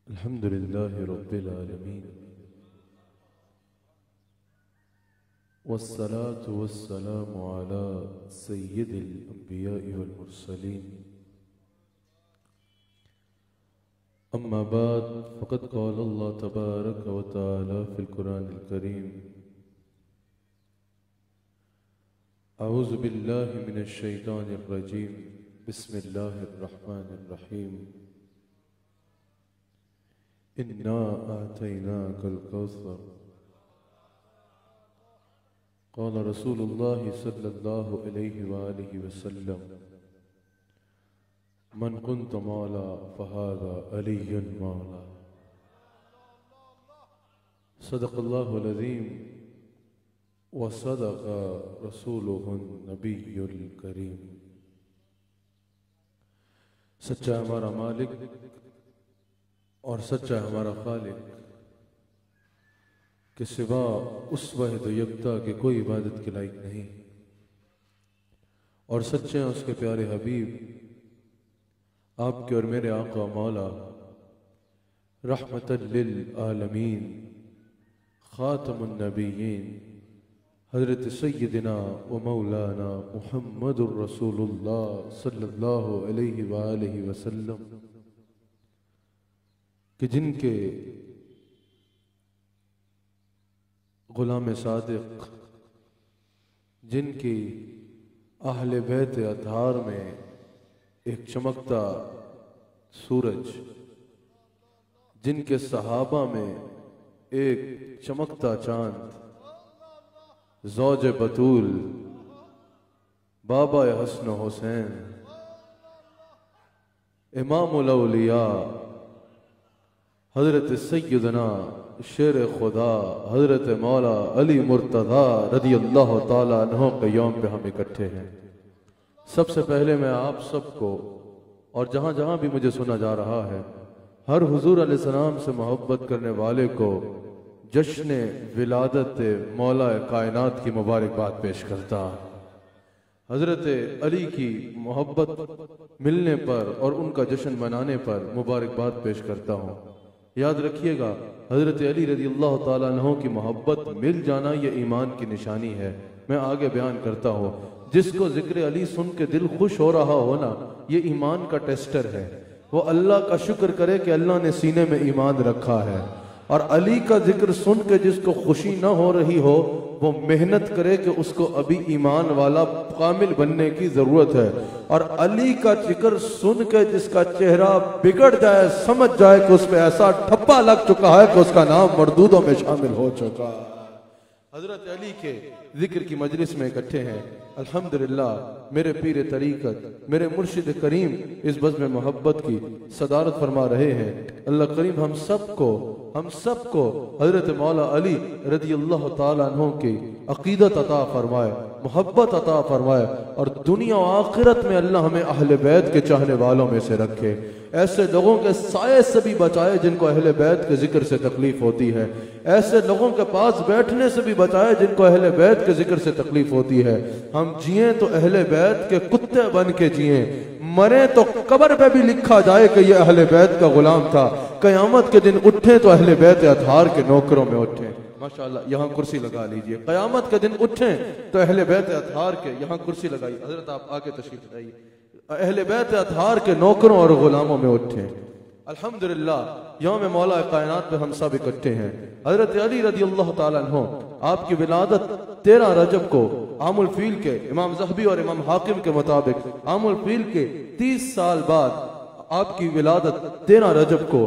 अल्हम्दुलिल्लाहि रब्बिल आलमीन वस्सलातु वस्सलामु अला सय्यिदिल अंबिया'i वल मुरसलीन अम्मा बाद फ़क़द क़ाल अल्लाह तबारक व तआला फ़िल क़ुरानिल करीम अऊज़ु बिल्लाहि मिनश शैतानिर रजीम बिस्मिल्लाहिर रहमानिर रहीम इन्ना आतैनाकल कौसर क़ाल रसूलुल्लाहि सल्लल्लाहु अलैहि वआलिहि वसल्लम मन कुन्त मौला फ़हाज़ा अलियुन मौला। सदक़ल्लाहुल अज़ीम व सदक़ रसूलुहुन नबियुल करीम। सच्चा हमारा मालिक और सच्चा हमारा खालिक के सिवा उस वाहिद यकता के कोई इबादत के लायक नहीं, और सच्चे हैं उसके प्यारे हबीब आपके और मेरे आका मौला रहमतल लिल आलमीन खातमुन नबिय्यीन हज़रत सय्यदिना व मौलाना मुहम्मदुर रसूलुल्लाह सल्लल्लाहु अलैहि वआलिहि वसल्लम कि जिनके गुलाम सादिक, जिनकी अहले बैत अतहार में एक चमकता सूरज, जिनके सहाबा में एक चमकता चांद, ज़ौज बतूल बाबा हसन हुसैन इमामुल औलिया हज़रत सय्यदना शेर खुदा हज़रत मौला अली मुर्तज़ा रज़ियल्लाहु ताला अन्हु के यौम पे हम इकट्ठे हैं। सबसे पहले मैं आप सबको और जहाँ जहाँ भी मुझे सुना जा रहा है हर हुजूर अलैहिस्सलाम से मोहब्बत करने वाले को जश्न विलादत मौला कायनात की मुबारकबाद पेश करता। हज़रत अली की मोहब्बत मिलने पर और उनका जश्न मनाने पर मुबारकबाद पेश करता हूँ। याद रखिएगा, हज़रत अली रज़ियल्लाहु ताला अन्हु की मोहब्बत मिल जाना ये ईमान की निशानी है। मैं आगे बयान करता हूँ, जिसको जिक्र अली सुन के दिल खुश हो रहा हो ना, ये ईमान का टेस्टर है। वो अल्लाह का शुक्र करे कि अल्लाह ने सीने में ईमान रखा है, और अली का जिक्र सुन के जिसको खुशी ना हो रही हो वो मेहनत करे कि उसको अभी ईमान वाला कामिल बनने की जरूरत है। और अली का जिक्र सुन के जिसका चेहरा बिगड़ जाए, समझ जाए कि उसमें ऐसा ठप्पा लग चुका है कि उसका नाम मरदूदों में शामिल हो चुका है। हजरत अली के जिक्र की मजलिस में इकट्ठे हैं। अल्हम्दुलिल्लाह मेरे पीर तरीकत, मेरे मुर्शिद करीम इस बज़्म मोहब्बत की सदारत फरमा रहे हैं। अल्लाह करीम हम सबको हजरत मौला अली रज़ियल्लाहु ताला अन्हु की अकीदत अता फरमाए, मोहब्बत अता फरमाए, और दुनिया और आखिरत में अल्लाह हमें अहले बैत के चाहने वालों में से रखे। ऐसे लोगों के साये से भी बचाए जिनको अहले बैत के जिक्र से तकलीफ होती है। ऐसे लोगों के पास बैठने से भी बचाए जिनको अहले बैत के जिक्र से तकलीफ होती है। हम जिए तो अहले बैत के कुत्ते बन के जिए, मरे तो कब्र पे भी लिखा जाए कि ये अहले बैत का गुलाम था। कयामत के दिन उठे तो अहले बैत अतहार के नौकरों में उठे। माशाअल्लाह, यहाँ कुर्सी लगा लीजिए। कयामत के दिन उठे तो अहले बैत अतहार के, यहाँ कुर्सी लगाई। हजरत आप आगे तशरीफ लाइए। अहले बैत अतहार के नौकरों और गुलामों में उठे। अल्हम्दुलिल्लाह यौम मौला कायनात पे हम सब इकट्ठे हैं। हजरत अली रज़ियल्लाहु ताला अन्हु आपकी विलादत 13 रजब को आमुल फील के इमाम ज़हबी और इमाम हाकिम के मुताबिक आमुल फील के 30 साल बाद आपकी विलादत 13 रजब को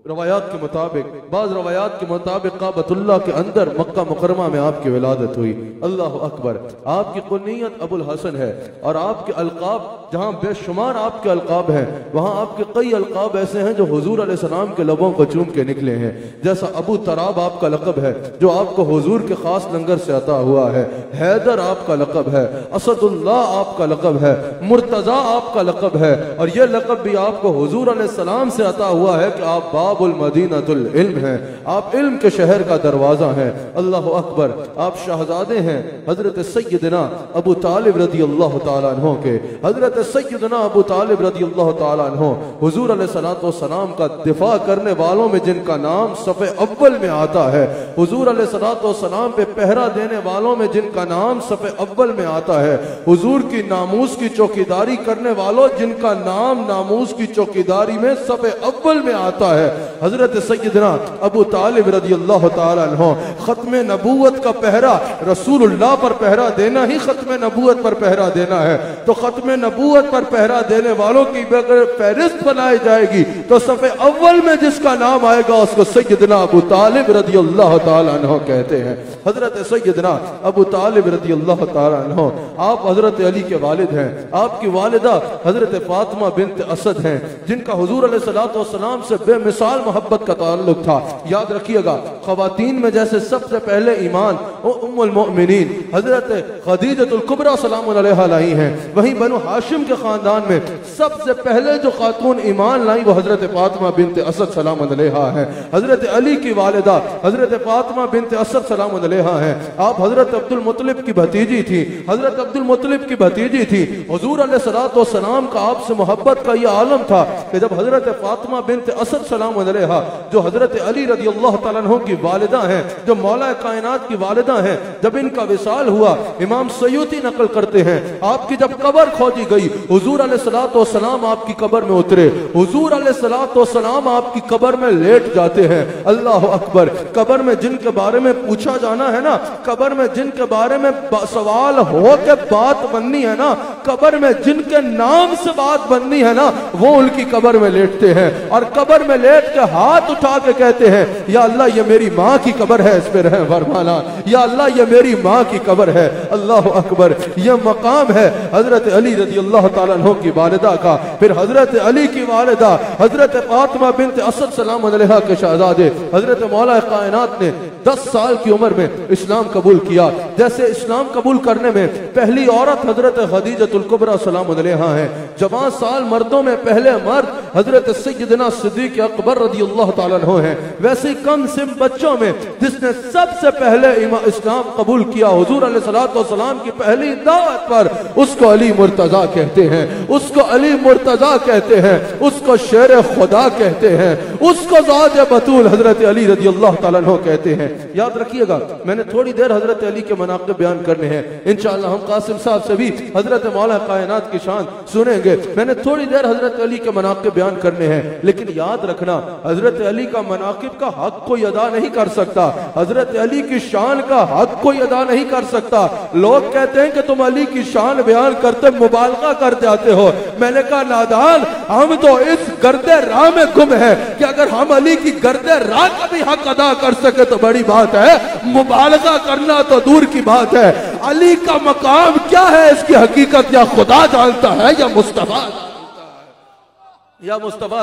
रवायात के मुताबिक, बाज़ रवायात के मुताबिक काबतुल्लाह के अंदर मक्का मुकरमा में आपकी विलादत हुई। अल्लाह अकबर। आपकी कुनियत अबुल हसन है, और आपके अलकाब जहाँ बेशुमार आपके अलकाब हैं, वहाँ आपके कई अलकाब ऐसे हैं जो हुजूर अलैहिस्सलाम के लबों को चूम के निकले हैं। जैसा अबू तराब आपका लक़ब है जो आपको हुजूर के खास लंगर से अता हुआ है। हैदर आपका लक़ब है, असदुल्लाह आपका लक़ब है, मुर्तज़ा आपका लक़ब है, और यह लक़ब भी आपको हुजूर अलैहिस्सलाम से अता हुआ है कि आप बाबुल मदीनतुल इल्म हैं, आप इल्म के शहर का दरवाजा हैं। अल्लाह अकबर। आप शहजादे हैं हजरत सय्यदना अबू तालिब रज़ियल्लाहु ताला अन्हु के। हजरत हजरत सैयदना अबू तालिब रदियल्लाहु ताला अन्हु हुजूर अलैहिस्सलातु वस्सलाम का दिफा करने वालों में जिनका नाम सफ़े अव्वल में आता है, हुजूर अलैहिस्सलातु वस्सलाम पे पहरा देने वालों में जिनका नाम सफ़े अव्वल में आता है, हुजूर की नामूस की चौकीदारी करने वालों जिनका नाम नामूस की चौकीदारी में सफ़े अव्वल में आता है, हजरत सैयदना अबू तालिब रदियल्लाहु ताला अन्हु। खत्म नबूवत का पहरा रसूलुल्लाह पर पहरा देना ही खत्म नबूवत पर पहरा देना है। तो खत्म नबूवत पर पहरा देने वालों की अगर फहरिस्त बनाई जाएगी तो सफ़े अव्वल में जिसका नाम आएगा उसको सैयदना अबू तालिब रदियल्लाहु ताला अन्हु कहते हैं। हजरत सैयदना अबू तालिब रदियल्लाहु ताला अन्हु आप हजरत अली के वालिद हैं। आपकी वालिदा हजरत फातिमा बिन्त असद हैं, जिनका हुजूर अलैहिस्सलातु वस्सलाम से बेमिसाल मोहब्बत का ताल्लुक था। याद रखिएगा, खवातीन में जैसे सबसे पहले ईमान उम्मुल मोमिनीन हजरत खदीजतुल कुबरा सलामुन अलैहा लाई हैं, वहीं बनु हाशिम के खानदान में सबसे पहले जो खातून ईमान लाई वो हजरत फातिमा बिन्त असद सलामुन अलैहा है। हजरत अली की वालिदा हजरत फातिमा बिन्त असद सलामुन अलैहा है। आप हजरत अब्दुल मुत्तलिब की भतीजी थी, हजरत अब्दुल मुत्तलिब की भतीजी थी। हुजूर अलैहिस्सलातु वस्सलाम का आपसे मोहब्बत का यह आलम था कि जब हजरत फातिमा बिन्त असद सलामुन अलैहा जो हजरत अली रदियल्लाहु ताला अन्हु की वालिदा हैं, जो मौला कायनात की वालिदा हैं, जब इनका विसाल हुआ, इमाम सयूती नकल करते हैं, आपकी जब कब्र खोजी गई, हुजूर अलैहिस्सलातु वस्सलाम आपकी कब्र में उतरे, हुजूर अलैहिस्सलातु वस्सलाम आपकी कब्र में लेट जाते हैं। अल्लाह अकबर। कब्र में जिनके बारे में पूछा जाना है ना, कब्र में जिनके बारे में सवाल हो के बात बननी है ना, कब्र में जिनके नाम से बात बननी है ना, वो उनकी कब्र में लेटते हैं और कब्र में लेट के हाथ उठा के कहते हैं, या अल्लाह ये मेरी माँ की कब्र है, इस पे रहम फरमाना। या अल्लाह ये मेरी माँ की कब्र है। अल्लाह अकबर। यह मकाम है हजरत अली रज़ियल्लाहु ताला अन्हु की वालिदा का। फिर हजरत अली की वालिदा हजरत फातिमा बिन्त असद सलाम अलैहा के शहजादे हजरत मौला कायनात ने 10 साल की उम्र में इस्लाम कबूल किया। जैसे इस्लाम कबूल करने में पहली औरत हजरत खदीजतुल कुबरा सलाम अलैहा है। जवान साल मर्दों में पहले मर्द हजरत सैयदना सिद्दीक अकबर रज़ियल्लाहु ताला अन्हु है। वैसे कम सिम बच्चों में जिसने सबसे पहले इस्लाम कबूल किया हुजूर अलैहिस्सलातु वस्सलाम की पहली दावत पर, उसको अली मुर्तजा कहते हैं, उसको अली मुर्तजा कहते हैं, उसको शेर खुदा कहते हैं, उसको ज़ात बतूल हजरत अली रज़ियल्लाहु ताला अन्हु कहते हैं। याद रखिएगा, मैंने थोड़ी देर हजरत अली के मनाक़िब बयान करने हैं। इंशाअल्लाह हम कासिम साहब से भी हजरत मौला कायनात की शान सुनेंगे। मैंने थोड़ी देर हजरत अली के मनाक़िब बयान करने हैं, लेकिन याद रखना हजरत अली का मनाक़िब का हक कोई अदा नहीं कर सकता, हजरत अली की शान का हक कोई अदा नहीं कर सकता। लोग कहते हैं कि तुम अली की शान बयान करते मुबालगा कर जाते हो। मैंने कहा नादान, हम तो इस गर्दे राह में गुम है कि अगर हम अली की गर्दे राह का भी हक अदा कर सके तो बड़ी बात है, मुबालगा करना तो दूर की बात है। अली का मकाम क्या है इसकी हकीकत या खुदा जानता है या मुस्तफा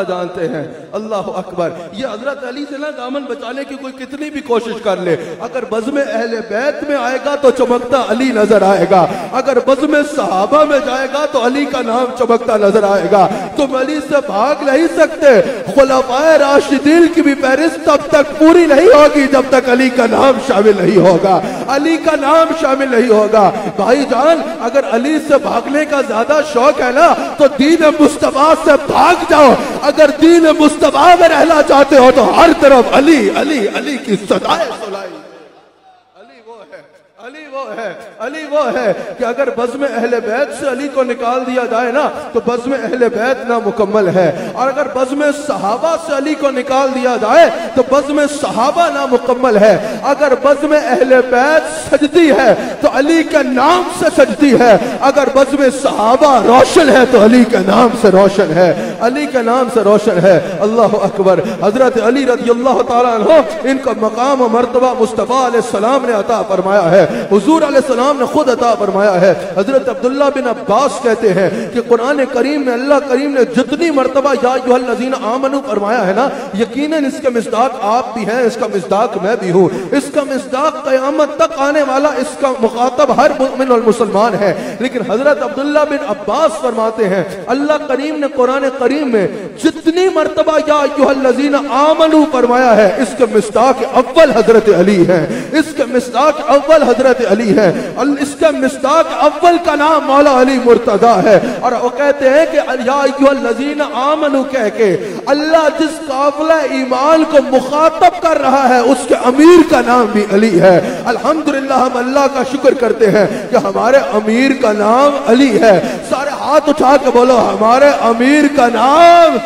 जानते हैं। अल्लाह अकबर। ये हजरत अली से ना दामन बचाने की कोई कितनी भी कोशिश कर ले, अगर बज़्म अहले बैत में आएगा तो चमकता अली नजर आएगा, अगर बज़्म सहाबा में जाएगा तो अली का नाम चमकता नजर आएगा। तुम अली से भाग नहीं सकते। खुलफाए राशिदीन की भी फहरिस्त तब तक पूरी नहीं होगी जब तक अली का नाम शामिल नहीं होगा, अली का नाम शामिल नहीं होगा। भाईजान, अगर अली से भागने का ज्यादा शौक है ना तो दीन मुस्तफा से भाग जाओ। अगर दीन मुस्तफा में रहना चाहते हो तो हर तरफ अली अली अली की सदाएं सुनाई। अली वो है कि अगर बज़्म अहले बैत से अली को निकाल दिया जाए ना तो बज़्म अहले बैत ना मुकम्मल है, और अगर बज़्म सहाबा से अली को निकाल दिया जाए तो बज़्म सहाबा ना मुकम्मल है। अगर बज़्म अहले बैत सजदी है तो अली के नाम से सजदी है, अगर बज़्म सहाबा रोशन है तो अली के नाम से रोशन है, अली के नाम से रोशन है। अल्लाह अकबर। हजरत अली रज़ियल्लाहु ताला अन्हु इनका मकाम और मर्तबा मुस्तफा अलैहिस्सलाम ने अता फरमाया है, हुजूर अलैहिस्सलाम ने खुद अता फरमाया है। हजरत अब्दुल्ला बिन अब्बास कहते हैं कि कुरान करीम में अल्लाह करीम ने जितनी मर्तबा या अय्युहल्लज़ीना आमनू फरमाया है ना, यकीनन इसका मिस्दाक आप भी हैं, इसका मिस्दाक मैं भी हूँ, इसका मिस्दाक क़यामत तक आने वाला इसका मुखातब हर मुमिन और मुसलमान है। लेकिन हजरत अब्दुल्ला बिन अब्बास फरमाते हैं अल्लाह करीम ने कुरान करीम में कितनी मर्तबा या अय्युहल्लज़ीना आमनू फरमाया है, इसके मिस्दाक अव्वल हजरत अली है, इसके मिस्दाक अव्वल हजरत अली है, इसके मिस्दाक अव्वल का नाम मौला अली मुर्तजा है। और वो कहते हैं कि या अय्युहल्लज़ीना आमनू कह के अल्लाह जिस काफिला ईमान को मुखातब कर रहा है उसके अमीर का नाम भी अली है। अल्हम्दुलिल्लाह, हम अल्लाह का शुक्र करते हैं कि हमारे अमीर का नाम अली है। सारे हाथ उठा के बोलो, हमारे अमीर का नाम,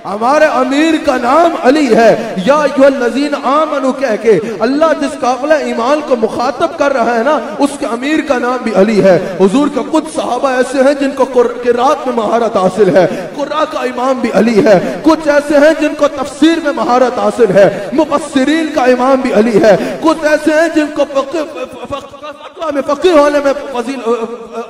हमारे अमीर का नाम अली है। या अय्युहल्लज़ीना आमनू कह के अल्लाह जिस काफिला ईमान को मुखातब कर रहा है ना उसके अमीर का नाम भी अली है। हुजूर का कुछ सहाबा ऐसे हैं जिनको क़िरात में महारत हासिल है, क़ुर्रा का इमाम भी अली है। कुछ ऐसे हैं जिनको तफसीर में महारत हासिल है, मुफस्सिरीन का इमाम भी अली है। कुछ ऐसे हैं जिनको फक़ह में फ़क़ीह होने में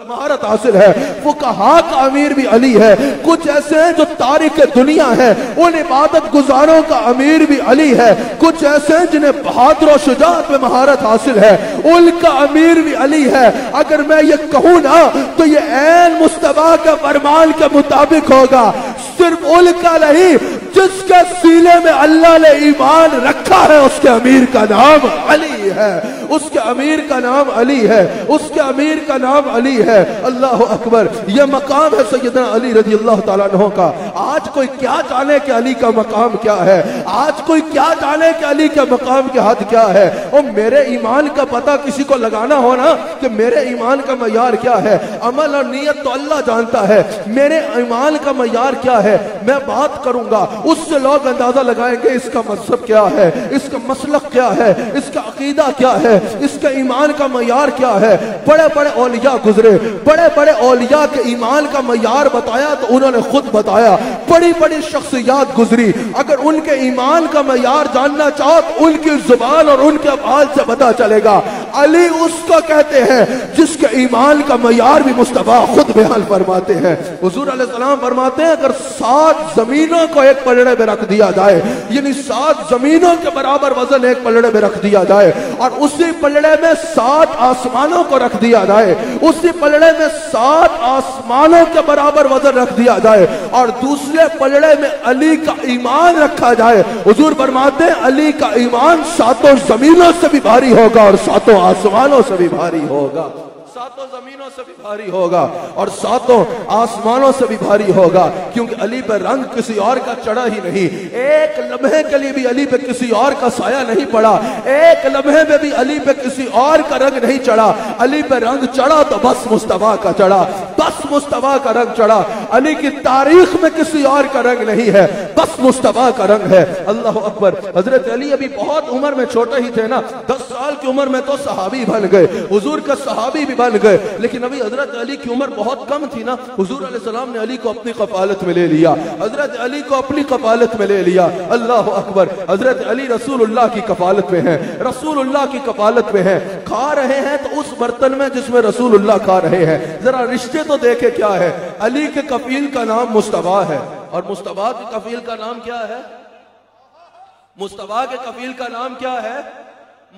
महारत हासिल है, फ़ुक़हा का अमीर भी अली है। कुछ ऐसे हैं जो तारिक दुनिया है, उन इबादत गुजारों का अमीर भी अली है। कुछ ऐसे हैं जिन्हें बहादुर और शुजाअत में महारत हासिल है, उनका अमीर भी अली है। अगर मैं ये कहूँ ना तो ये ऐन मुस्तफा के फरमान के मुताबिक होगा। सिर्फ उनका नहीं, जिसके सीने में अल्लाह ने ईमान रखा है उसके अमीर का नाम अली है, उसके अमीर का नाम अली है, उसके अमीर का नाम अली है। अल्लाह अकबर। यह मकाम है सैयदना अली रज़ी अल्लाह तआला अन्हु का। आज कोई क्या जाने कि अली का मकाम क्या है, आज कोई क्या जाने कि अली के मकाम की हद क्या है। और मेरे ईमान का पता किसी को लगाना हो ना कि मेरे ईमान का मयार क्या है, अमल और नीयत तो अल्लाह जानता है, मेरे ईमान का मयार क्या है मैं बात करूंगा, उससे लोग अंदाजा लगाएंगे इसका मजहब क्या है, इसका मसलक क्या है, इसका अकीदा क्या है, इसका ईमान का मयार क्या है। बड़े बड़े औलिया गुजरे, बड़े बड़े औलिया के ईमान का मयार बताया तो उन्होंने खुद बताया। बड़ी बड़ी शख्सियात गुजरी, अगर उनके ईमान का मयार जानना चाहो तो उनकी जुबान और उनके अफ़आल से पता चलेगा। अली उसको कहते हैं जिसके ईमान का मयार भी मुस्तफा खुद बयान फरमाते हैं। हुजूर अलैहिस्सलाम फरमाते हैं अगर 7 जमीनों को एक पलड़े में रख दिया जाए, यानी 7 जमीनों के बराबर वजन एक पलड़े में रख दिया जाए और उसी पलड़े में 7 आसमानों को रख दिया जाए, उसी पलड़े में 7 आसमानों के बराबर वजन रख दिया जाए और दूसरे पलड़े में अली का ईमान रखा जाए, हुजूर फरमाते हैं अली का ईमान 7 जमीनों से भी भारी होगा और 7 आसमानों से भी भारी होगा, 7 जमीनों से भी भारी होगा और 7 आसमानों से भी भारी होगा। क्योंकि अली पर रंग किसी और का चढ़ा ही नहीं, एक लम्हे के लिए भी अली पे किसी और का साया नहीं पड़ा, एक लम्हे में भी अली पे किसी और का रंग नहीं चढ़ा। अली पे रंग चढ़ा तो बस मुस्तफा का चढ़ा, बस मुस्तफा का रंग चढ़ा। अली की तारीख में किसी और का रंग नहीं है, बस मुस्तफा का रंग है। अल्लाह अकबर। हजरत अली अभी बहुत उम्र में छोटे ही थे ना, 10 साल की उम्र में तो सहाबी बन गए, हुजूर का सहाबी भी बन गए। लेकिन अभी हजरत अली की उम्र बहुत कम थी ना, हुजूर अलैहिस्सलाम ने अली को अपनी कफालत में ले लिया, हजरत अली को अपनी कफालत में ले लिया। अल्लाह अकबर। हजरत अली रसूलुल्लाह की कफालत में है, रसूलुल्लाह की कफालत में है। खा रहे हैं तो उस बर्तन में जिसमें रसूलुल्लाह खा रहे हैं। जरा रिश्ते तो देखे क्या है। अली के कफील का नाम मुस्तफा है और मुस्तफा के कफील का नाम क्या है, मुस्तफा के कफील का नाम क्या है,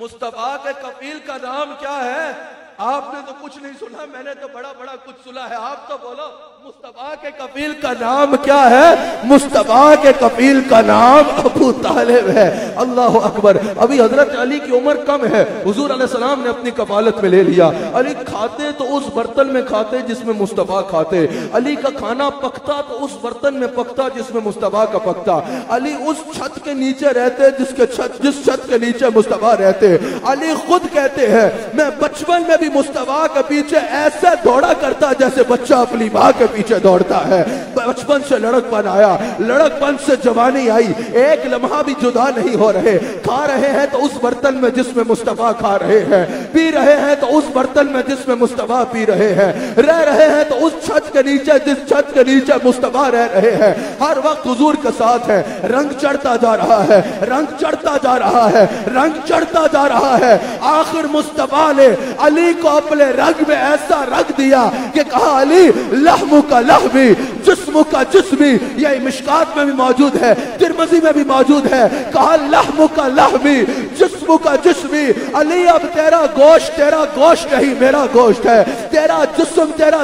मुस्तफा के कफील का नाम क्या है। आपने तो कुछ नहीं सुना, मैंने तो बड़ा बड़ा कुछ सुना है। आप तो बोलो मुस्तफा के कफील का नाम क्या है। मुस्तफा के कफील का नाम अबू तालिब है। अल्लाह अकबर। अभी हजरत अली की उम्र कम है, हुजूर अलैहिस्सलाम ने अपनी कफालत में ले लिया। अली खाते तो उस बर्तन में खाते जिसमें मुस्तफा खाते, अली का खाना पकता तो उस बर्तन में पकता जिसमें मुस्तफा का पकता। अली उस छत के नीचे रहते जिस छत के नीचे मुस्तफा रहते। अली खुद कहते हैं मैं बचपन में मुस्तफा के पीछे ऐसे दौड़ा करता जैसे बच्चा अपनी माँ के पीछे दौड़ता है। बचपन से लड़कपन आया, लड़कपन से जवानी आई, एक लम्हा भी जुदा नहीं हो रहे। खा रहे हैं तो उस बर्तन में जिसमें मुस्तफा खा रहे हैं, पी रहे हैं तो उस बर्तन में जिसमें मुस्तफा पी रहे हैं, रह रहे हैं तो उस छत के नीचे जिस छत के नीचे मुस्तफा रह रहे हैं। हर वक्त हुजूर के साथ है। रंग चढ़ता जा रहा है, रंग चढ़ता जा रहा है, रंग चढ़ता जा रहा है। आखिर मुस्तफा ने अली को अपने रंग में ऐसा रंग दिया कि कहा अली लहम लहमु का लहमी, जिस्म का जिस्मी। यह मिशकात में भी मौजूद है, तिरमिज़ी में भी मौजूद है। कहा लहमु का लहमी, जिस्म का जिस्मी। अली अब तेरा गोश्त नहीं मेरा गोश्त है, तेरा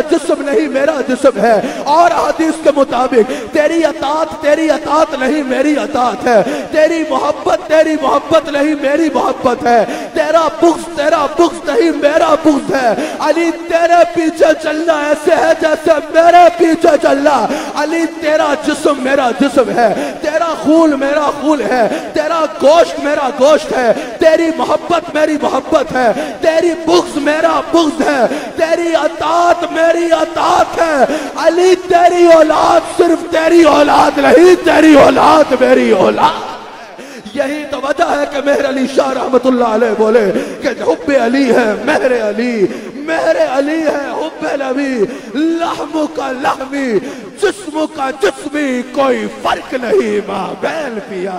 जिस्म नहीं मेरा जिस्म है। और हदीस के मुताबिक तेरी अतात नहीं मेरी अतात है, तेरी मोहब्बत नहीं मेरी मोहब्बत है, तेरा बुग़्ज़ नहीं मेरा बुग़्ज़ है। अली तेरे पीछे चलना ऐसे है जैसे मेरे पीछे चलना। अली तेरा जिस्म मेरा जिस्म है, तेरा खून मेरा खून है, तेरा गोश्त मेरा गोश्त है, तेरी मोहब्बत मेरी मोहब्बत है, तेरी बुग़्ज़ मेरा बुग़्ज़ है, तेरी अतात मेरी अतात है। अली तेरी औलाद सिर्फ तेरी औलाद नहीं, तेरी औलाद मेरी औलाद। यही तो वजह है कि मेहर अली शाह रहमतुल्लाह अलैह बोले कि हुब्बे अली है मेहर अली है हुब्बे नबी। लहमु का लहमी, जिस्म का जिस्मी, कोई फर्क नहीं मां बैल पिया।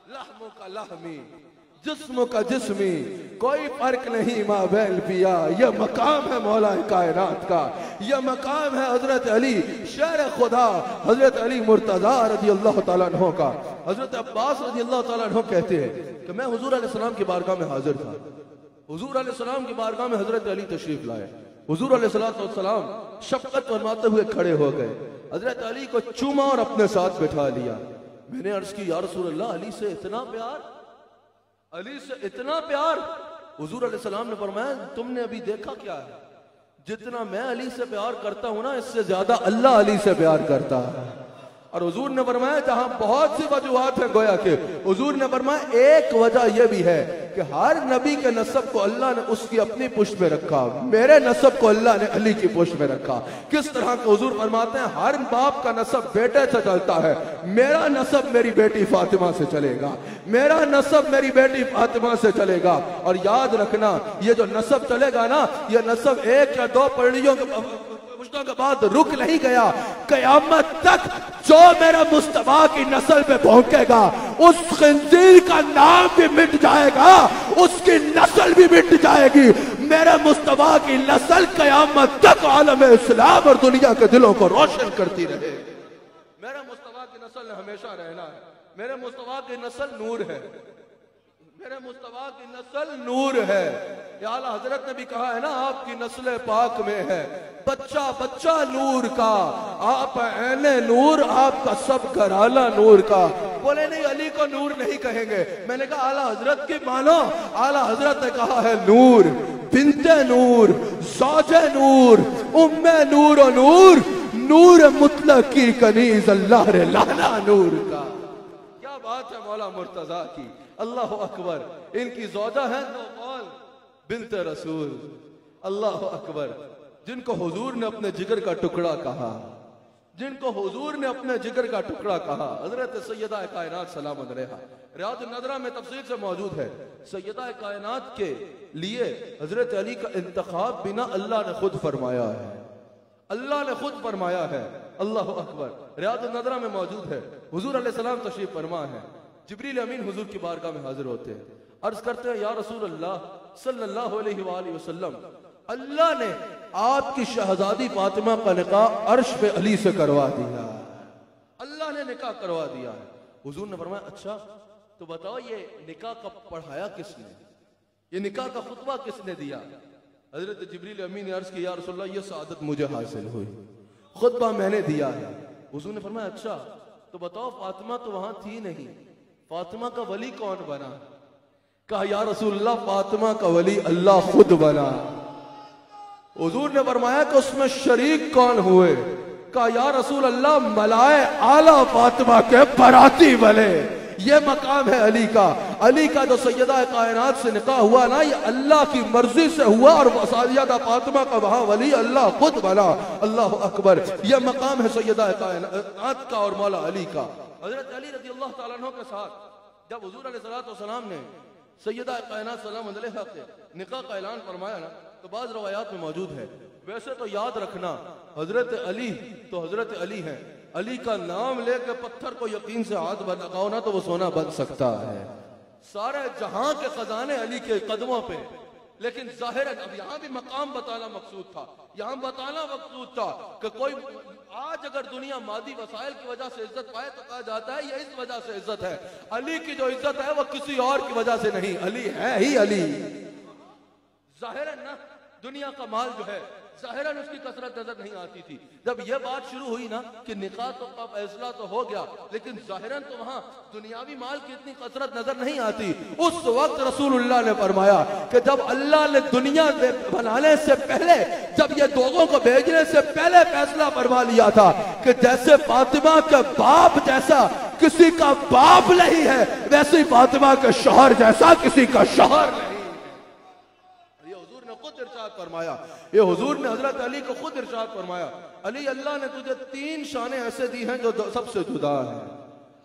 लहमु का लहमी, जिस्म का जिस्मी, कोई फर्क नहीं मां बैल पिया। यह मकाम है मौला कायनात का, यह मकाम है हजरत अली शेर खुदा, हजरत अली मुर्तजा रज़ी अल्लाह तआला अन्हु का। हजरत अब्बास रज़ी अल्लाह तआला अन्हु कहते हैं कि मैं हुजूर अलैहिस्सलाम की बारगाह में हाजिर था। हुजूर अलैहिस्सलाम की बारगाह में हजरत अली तशरीफ लाए। हुजूर अलैहिस्सलाम शफ़क़त फरमाते हुए खड़े हो गए, हजरत अली को चूमा और अपने साथ बिठा लिया। मैंने अर्ज की या रसूल अल्लाह, अली से इतना प्यार। हुजूर अलैहिस्सलाम ने फरमाया तुमने अभी देखा क्या है? जितना मैं अली से प्यार करता हूं ना, इससे ज्यादा अल्लाह अली से प्यार करता है। और हुजूर ने फरमाया जहां बहुत सी वजूहात है गोया के, हुजूर ने फरमाया एक वजह यह भी है कि हर नबी के नसब को अल्लाह ने उसकी अपनी पुष्ट में रखा, मेरे नसब को अल्लाह ने अली की पुष्ट में रखा। किस तरह के? हुजूर फरमाते हैं हर बाप का नसब बेटे से चलता है, मेरा नसब मेरी बेटी फातिमा से चलेगा, मेरा नसब मेरी बेटी फातिमा से चलेगा। और याद रखना, ये जो नसब चलेगा ना, ये नसब एक या दो पीढ़ियों के बाद रुक नहीं गया, कयामत तक जो मेरा मुस्तफा की नस्ल पे भौंकेगा उस खंजीर का नाम भी मिट जाएगा, उसकी नस्ल भी मिट जाएगी। मेरे मुस्तफा की नस्ल कयामत तक आलम इस्लाम और दुनिया के दिलों को रोशन करती रहे। मेरे मुस्तफा की नस्ल ने हमेशा रहना है। मेरे मुस्तफा की नस्ल नूर है, मेरे मुस्तफा की नस्ल नूर है। आला हजरत ने भी कहा है ना, आपकी नस्ल पाक में है बच्चा बच्चा नूर का, आप ऐने नूर, आपका सब घराना नूर का। बोले नहीं अली को नूर नहीं कहेंगे। मैंने कहा आला हजरत की मानो। आला हजरत ने कहा है नूर, बिन्ते नूर, ज़ौजे नूर, उम्मे नूर और नूर मुतलक की कनीज अल्लाह रे लाना नूर का। क्या बात है मौला मुर्तजा की, अल्लाह अकबर। इनकी ज़ौजा है नौफल बिन्ते रसूल, अल्लाह अकबर, जिनको हुजूर ने अपने जिगर का टुकड़ा कहा, जिनको हुजूर ने अपने जिगर का टुकड़ा कहा। हजरत सैयदा कायनात सलामत अलैहा रियाद नदरा में तफसील से मौजूद है। सैयदा कायनात के लिए हजरत अली का इंतखाब बिना अल्लाह ने खुद फरमाया है, अल्लाह ने खुद फरमाया है। अल्लाह अकबर, रियाद नदरा में मौजूद है। हुजूर अलैहिस्सलाम तशरीफ फरमा है, जिब्रील अमीन हुजूर की बारगाह में हाजिर होते हैं, अर्ज करते हैं या रसूल अल्लाह सल्लल्लाहु अलैहि वसल्लम, अल्लाह ने आपकी शहजादी फातिमा का निकाह अर्श पे अली से करवा दिया, अल्लाह ने निकाह करवा दिया है। हुजूर ने फरमाया अच्छा तो बताओ ये निकाह का पढ़ाया किसने, ये निकाह का खुतबा किसने दिया? हजरत जिब्रील अमीन ने अर्ज किया या रसूल अल्लाह ये सआदत मुझे हासिल हुई, खुतबा मैंने दिया है। हुजूर ने फरमाया अच्छा तो बताओ फातिमा तो वहां थी नहीं, फातिमा का वली कौन बना? कहा या रसूल अल्लाह फातिमा का वली अल्लाह खुद बना। हुजूर ने फरमाया कि उसमें शरीक कौन हुए? कहा या रसूल अल्लाह मलाए आला फातिमा के बराती बने। ये मकाम है अली का। अली का जो सैयदा कायनात से निकाह हुआ ना, ये अल्लाह की मर्जी से हुआ और सैयदा फातिमा का वहां वली अल्लाह खुद बना। अल्लाह अकबर, यह मकाम है सैयदा कायनात का और मौला अली का। हजरत अली रज़ी अल्लाह तआला अन्हु के साथ जब हुजूर अलैहिस्सलाम ने सैयदा कायनात सलाम अलैहा के निकाह का ऐलान फरमाया ना, तो बाज़ रवायात में मौजूद है। वैसे तो याद रखना हजरत अली तो हजरत अली हैं, अली का नाम लेकर पत्थर को यकीन से हाथ लगाओ ना तो वो सोना बन सकता है। सारे जहां के खजाने अली के कदमों पे, लेकिन ज़ाहिरन अब यहाँ भी मकाम बताना मकसूद था, यहाँ बताना मकसूद था कि कोई आज अगर दुनिया मादी वसाइल की वजह से इज्जत पाए तो कहा जाता है ये इस वजह से इज्जत है। अली की जो इज्जत है वो किसी और की वजह से नहीं, अली है ही अली। ज़ाहिरन ना दुनिया का माल जो है ज़ाहिरन उसकी कसरत नजर नहीं आती थी। जब यह बात शुरू हुई ना कि निकाह तो का फैसला तो हो गया, लेकिन ज़ाहिरन तो वहां दुनियावी माल की इतनी कसरत नजर नहीं आती। उस वक्त रसूलुल्लाह ने फरमाया कि जब अल्लाह ने दुनिया बनाने से पहले, जब ये लोगों को भेजने से पहले फैसला फरमा लिया था कि जैसे फातिमा के बाप जैसा किसी का बाप नहीं है, वैसे ही फातिमा के शौहर जैसा किसी का शौहर नहीं। खुद इरशाद फरमाया, ये हुजूर ने हजरत अली को खुद इरशाद फरमाया, अली अल्लाह ने तुझे 3 शानें ऐसे दी हैं जो सबसे जुदा है।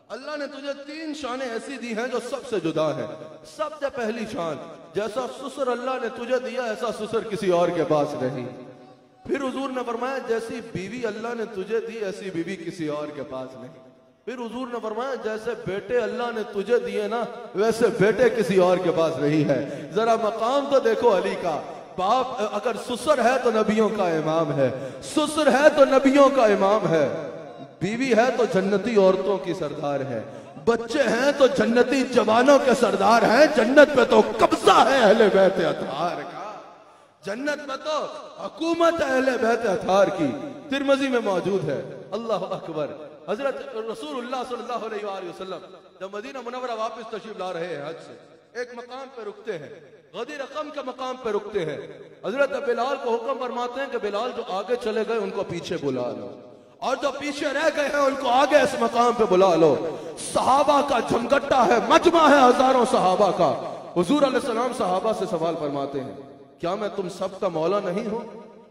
अल्लाह ने तुझे 3 शानें ऐसी दी हैं जो सबसे जुदा है। सबसे पहली शान, जैसा ससुर अल्लाह ने तुझे दिया ऐसा ससुर किसी और के पास नहीं। फिर हुजूर ने फरमाया जैसी बीवी अल्लाह ने तुझे दी ऐसी बीवी किसी और के पास नहीं। फिर हुजूर ने फरमाया जैसे बेटे अल्लाह ने तुझे दिए ना वैसे बेटे किसी और के पास नहीं है। जरा मकाम तो देखो अली का। बाप अगर ससुर है तो नबियों का इमाम है, ससुर है तो नबियों का इमाम है, बीवी है तो जन्नती औरतों की सरदार है, बच्चे हैं तो जन्नती जवानों के सरदार हैं। जन्नत पे तो कब्जा है अहले बैत अतहार का, जन्नत में तो हुकूमत है अहले बैत अतहार की। तिरमिज़ी में मौजूद है। अल्लाह अकबर। हजरत रसूलुल्लाह सल्लल्लाहु अलैहि वसल्लम जब मदीना मुनव्वरा वापस तशरीफ ला रहे हैं हज से, एक मकाम पे रुकते हैं, गदीर रकम के मकाम पे रुकते हैं। हजरत बिलाल को हुक्म फरमाते हैं कि बिलाल जो आगे चले गए उनको पीछे बुला लो, और जो पीछे रह गए हैं उनको आगे इस मकाम पे बुला लो। सहाबा का जमघट्टा है, मजमा है हजारों सहाबा का। हुजूर अलैहिस्सलाम सहाबा से सवाल फरमाते हैं, क्या मैं तुम सब का मौला नहीं हूं?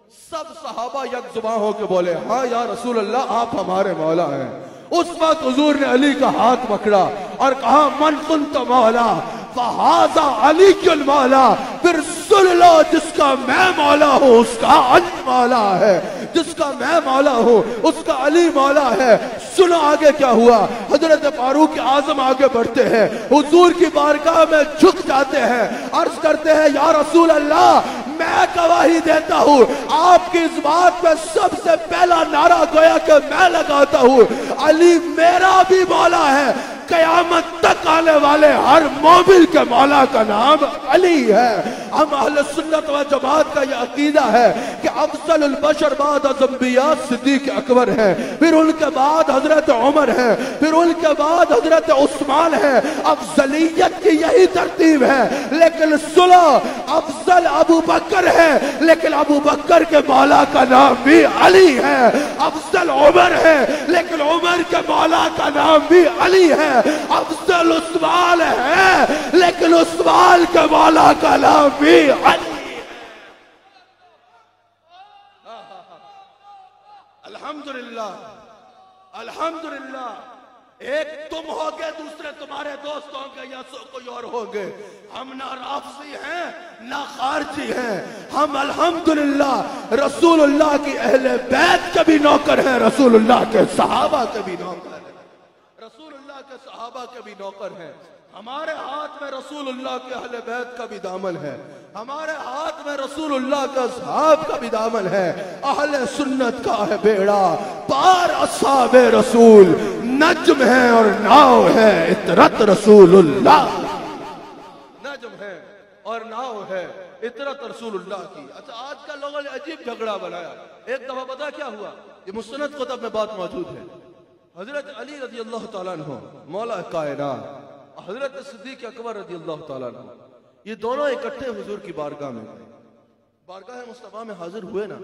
सब सहाबा यकजुबां होके बोले, हाँ या रसूल अल्लाह आप हमारे मौला हैं। उस वक्त हुजूर ने अली का हाथ पकड़ा और कहा, मन कुन्त मौला फहाज़ा अली कुल मौला। फिर सुन लो, जिसका मैं मौला हूँ उसका अली मौला है, जिसका मैं मौला हूँ उसका अली मौला है। सुनो आगे क्या हुआ। हजरत फारूक आजम आगे बढ़ते हैं, हुजूर की बारगाह में झुक जाते हैं, अर्ज करते हैं, या रसूल अल्लाह मैं गवाही देता हूँ आपकी इस बात में सबसे पहला नारा गोया कि मैं लगाता हूँ, अली मेरा भी मौला है। कयामत तक आने वाले हर मोमिन के मौला का नाम अली है। हम अहले सुन्नत व जमात का यह अकीदा है कि अफजलुल बशर बाद अंबिया सिद्दीक अकबर है, फिर उनके बाद हजरत उमर है, फिर उनके बाद हजरत उस्मान है। अफजलियत की यही तरतीब है। लेकिन सुनो, अफजल अबू बकर है, लेकिन अबू बकर के मौला का नाम भी अली है। अफजल उमर है, लेकिन उमर के मौला का नाम भी अली है। अफजल उस्मान है, लेकिन उस्मान के मौला का नाम भी अली है। अल्हम्दुलिल्लाह, अल्हम्दुलिल्लाह। एक तुम होगे, दूसरे तुम्हारे दोस्त होंगे या कोई और होंगे। हम ना राफसी हैं ना खारजी हैं, हम अल्हम्दुलिल्लाह रसूलुल्लाह की अहले बैत के भी नौकर हैं, रसूलुल्लाह के सहाबा के भी नौकर हैं, रसूलुल्लाह के सहाबा के भी नौकर हैं। हमारे हाथ में रसूलुल्लाह के अहले बैत का भी दामन है, हमारे हाथ में रसूलुल्लाह का सहाब का भी दामन है। अहले सुन्नत का है बेड़ा पार असहाबे रसूल, नज्म है और नाव है इतरत रसूलुल्लाह, नज्म है और नाव है इतरत रसूलुल्लाह की। अच्छा, आज का लोगों ने अजीब झगड़ा बनाया। एक दफा पता क्या हुआ, ये मुस्नद कुतुब में बात मौजूद है। हजरत अली रजी अल्लाह तआला अन्हु मौला कायनात, हजरत सिद्दीक अकबर रजी अल्लाह तआला अन्हु, ये दोनों इकट्ठे हुजूर की बारगाह में, बारगाह मुस्तफा में हाजिर हुए ना।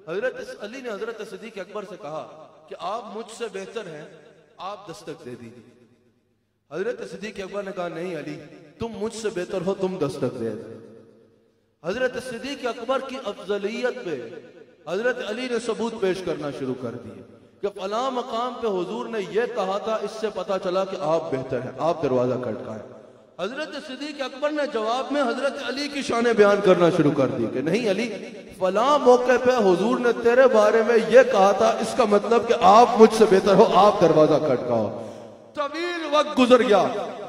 हजरत अली ने हजरत सिद्दीक अकबर से कहा कि आप मुझसे बेहतर हैं, आप दस्तक दे दीजिए। हजरत सिद्दीक अकबर ने कहा, नहीं अली तुम मुझसे बेहतर हो, तुम दस्तक दे दो। हजरत सिद्दीक अकबर की अफजलियत पे हजरत अली ने सबूत पेश करना शुरू कर दिए कि फला मकाम पे हुजूर ने यह कहा था, इससे पता चला कि आप बेहतर हैं, आप दरवाजा खटकाएं। हजरत सिद्दीक अकबर ने जवाब में हजरत अली की शान बयान करना शुरू कर दी कि नहीं अली, फला मौके पे हुजूर ने तेरे बारे में यह कहा था, इसका मतलब कि आप मुझसे बेहतर हो, आप दरवाजा खटकाओ। तवील वक्त गुजर गया,